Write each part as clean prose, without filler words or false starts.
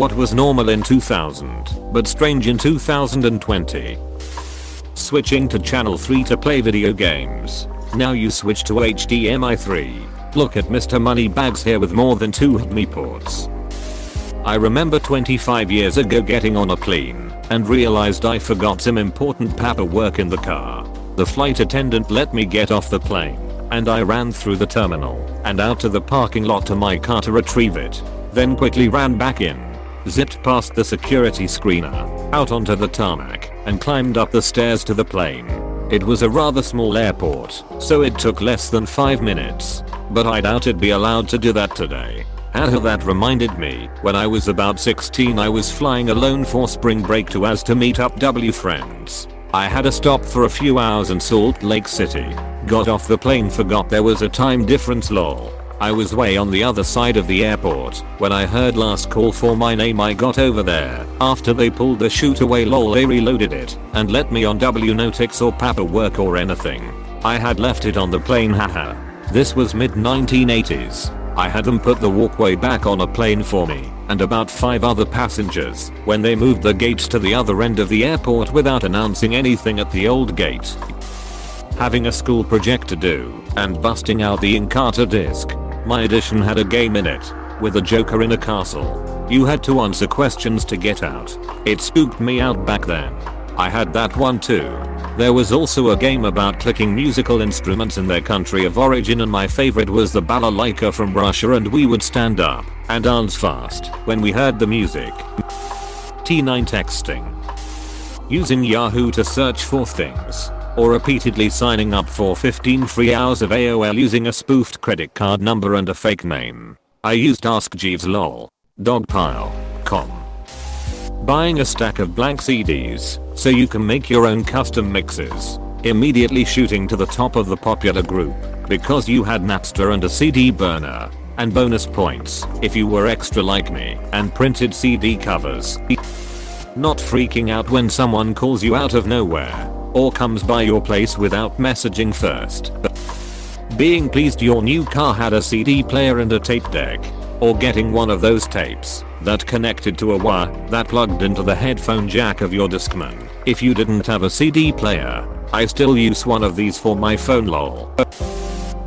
what was normal in 2000, but strange in 2020. Switching to channel 3 to play video games. Now you switch to HDMI 3. Look at Mr. Moneybags here with more than 2 HDMI ports. I remember 25 years ago getting on a plane and realized I forgot some important paperwork in the car. The flight attendant let me get off the plane and I ran through the terminal and out to the parking lot to my car to retrieve it. Then quickly ran back in, zipped past the security screener, out onto the tarmac, and climbed up the stairs to the plane. It was a rather small airport, so it took less than 5 minutes. But I doubt it'd be allowed to do that today. Haha, that reminded me, when I was about 16 I was flying alone for spring break to meet up friends. I had a stop for a few hours in Salt Lake City. Got off the plane, forgot there was a time difference lol. I was way on the other side of the airport when I heard last call for my name. I got over there after they pulled the chute away lol. They reloaded it and let me on no tics or paperwork or anything. I had left it on the plane haha. This was mid 1980s. I had them put the walkway back on a plane for me and about 5 other passengers when they moved the gates to the other end of the airport without announcing anything at the old gate. Having a school project to do and busting out the Encarta disc. My edition had a game in it with a joker in a castle. You had to answer questions to get out. It spooked me out back then. I had that one too. There was also a game about clicking musical instruments in their country of origin, and my favorite was the balalaika from Russia, and we would stand up and dance fast when we heard the music. T9 texting. Using Yahoo to search for things. Or repeatedly signing up for 15 free hours of AOL using a spoofed credit card number and a fake name. I used Ask Jeeves lol. Dogpile.com. Buying a stack of blank CDs so you can make your own custom mixes. Immediately shooting to the top of the popular group because you had Napster and a CD burner. And bonus points if you were extra like me and printed CD covers. Not freaking out when someone calls you out of nowhere or comes by your place without messaging first. Being pleased your new car had a CD player and a tape deck. Or getting one of those tapes that connected to a wire that plugged into the headphone jack of your Discman. If you didn't have a CD player, I still use one of these for my phone lol.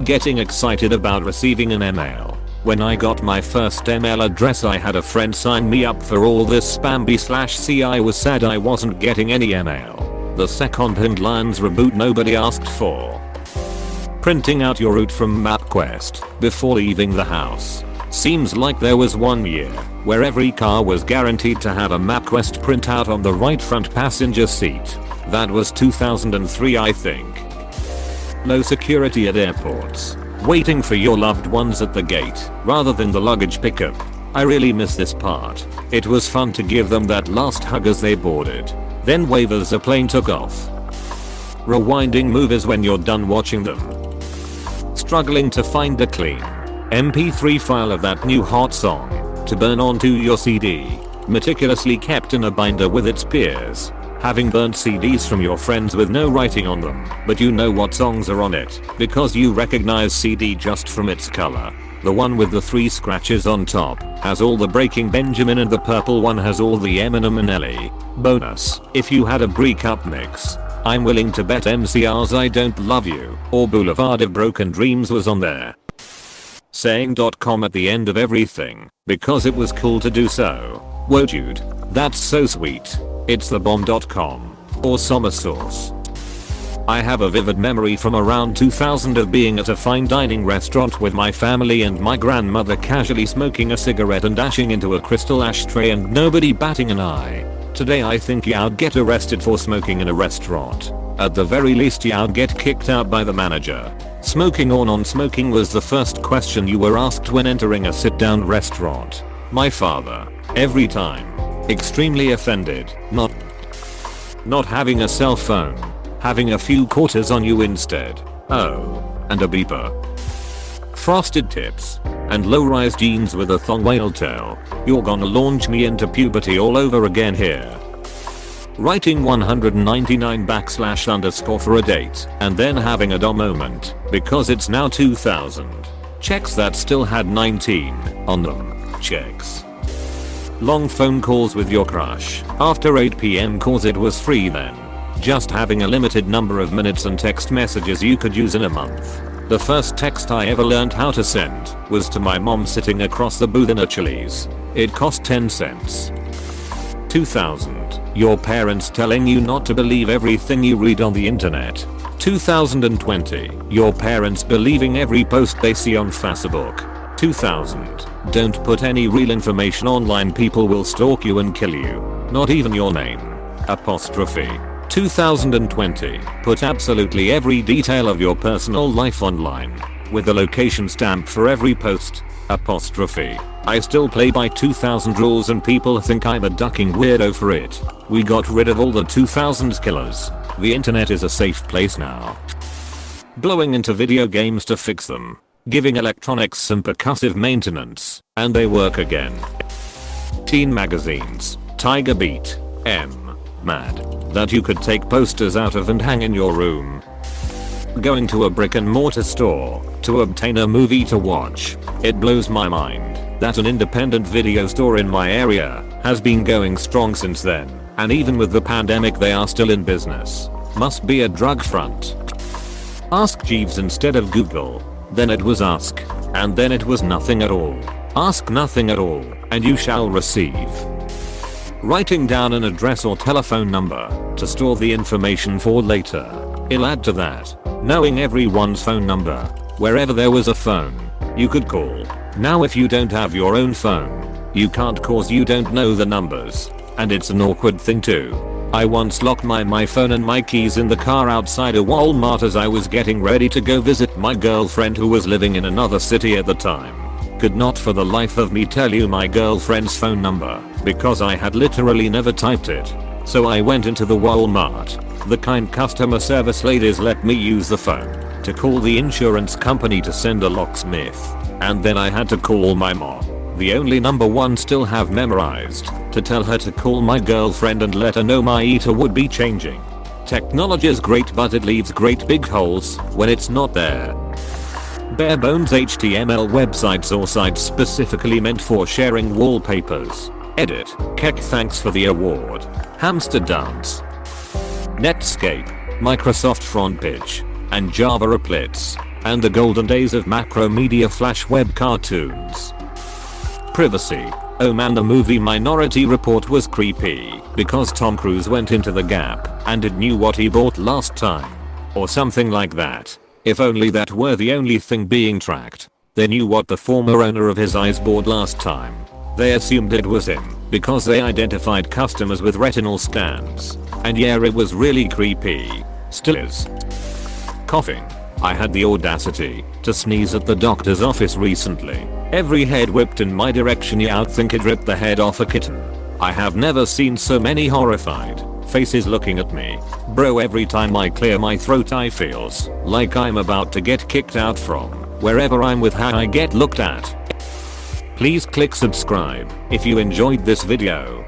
Getting excited about receiving an email. When I got my first email address I had a friend sign me up for all this spam/c. I was sad I wasn't getting any email. The second-hand lines reboot nobody asked for. Printing out your route from MapQuest before leaving the house. Seems like there was one year where every car was guaranteed to have a MapQuest printout on the right front passenger seat. That was 2003 I think. Low security at airports. Waiting for your loved ones at the gate rather than the luggage pickup. I really miss this part. It was fun to give them that last hug as they boarded. Then wave as the plane took off. Rewinding movies when you're done watching them. Struggling to find a clean MP3 file of that new hot song to burn onto your CD. Meticulously kept in a binder with its peers. Having burnt CDs from your friends with no writing on them, but you know what songs are on it because you recognize CD just from its color. The one with the 3 scratches on top has all the Breaking Benjamin and the purple one has all the Eminem and Ellie. Bonus, if you had a breakup mix, I'm willing to bet MCR's I Don't Love You or Boulevard of Broken Dreams was on there. Saying .com at the end of everything because it was cool to do so. Whoa dude, that's so sweet. It's the bomb.com or summer sauce. I have a vivid memory from around 2000 of being at a fine dining restaurant with my family and my grandmother casually smoking a cigarette and dashing into a crystal ashtray and nobody batting an eye. Today I think you'd get arrested for smoking in a restaurant. At the very least you'd get kicked out by the manager. Smoking or non-smoking was the first question you were asked when entering a sit-down restaurant. My father. Every time. Extremely offended. Not having a cell phone. Having a few quarters on you instead. Oh. And a beeper. Frosted tips. And low-rise jeans with a thong whale tail. You're gonna launch me into puberty all over again here. Writing 199 _ for a date and then having a dumb moment because it's now 2000. Checks that still had 19 on them. Checks. Long phone calls with your crush. After 8 PM cause it was free then. Just having a limited number of minutes and text messages you could use in a month. The first text I ever learned how to send was to my mom sitting across the booth in a Chili's. It cost 10 cents. 2000. Your parents telling you not to believe everything you read on the internet. 2020. Your parents believing every post they see on Facebook. 2000. Don't put any real information online, people will stalk you and kill you. Not even your name. Apostrophe. 2020. Put absolutely every detail of your personal life online. With a location stamp for every post. Apostrophe. I still play by 2000 rules and people think I'm a ducking weirdo for it. We got rid of all the 2000s killers. The internet is a safe place now. Blowing into video games to fix them. Giving electronics some percussive maintenance, and they work again. Teen magazines. Tiger Beat. Mad. That you could take posters out of and hang in your room. Going to a brick and mortar store to obtain a movie to watch. It blows my mind that an independent video store in my area has been going strong since then, and even with the pandemic they are still in business. Must be a drug front. Ask Jeeves instead of Google. Then it was ask, and then it was nothing at all. Ask nothing at all, and you shall receive. Writing down an address or telephone number to store the information for later. I'll add to that, knowing everyone's phone number. Wherever there was a phone, you could call. Now if you don't have your own phone, you can't cause you don't know the numbers. And it's an awkward thing too. I once locked my phone and my keys in the car outside a Walmart as I was getting ready to go visit my girlfriend who was living in another city at the time. Could not for the life of me tell you my girlfriend's phone number because I had literally never typed it. So I went into the Walmart. The kind customer service ladies let me use the phone to call the insurance company to send a locksmith. And then I had to call my mom, the only number one still have memorized, to tell her to call my girlfriend and let her know my heater would be changing. Technology is great but it leaves great big holes when it's not there. Bare bones HTML websites or sites specifically meant for sharing wallpapers. Edit. Keck, thanks for the award. Hamster dance. Netscape, Microsoft Frontpage, and Java applets, and the golden days of Macromedia Flash web cartoons. Privacy. Oh man, the movie Minority Report was creepy because Tom Cruise went into the Gap and it knew what he bought last time. Or something like that. If only that were the only thing being tracked. They knew what the former owner of his eyes bought last time. They assumed it was him because they identified customers with retinal scans. And yeah, it was really creepy. Still is. Coughing. I had the audacity to sneeze at the doctor's office recently. Every head whipped in my direction, you'd think it ripped the head off a kitten. I have never seen so many horrified faces looking at me. Bro, every time I clear my throat I feels like I'm about to get kicked out from wherever I'm with how I get looked at. Please click subscribe if you enjoyed this video.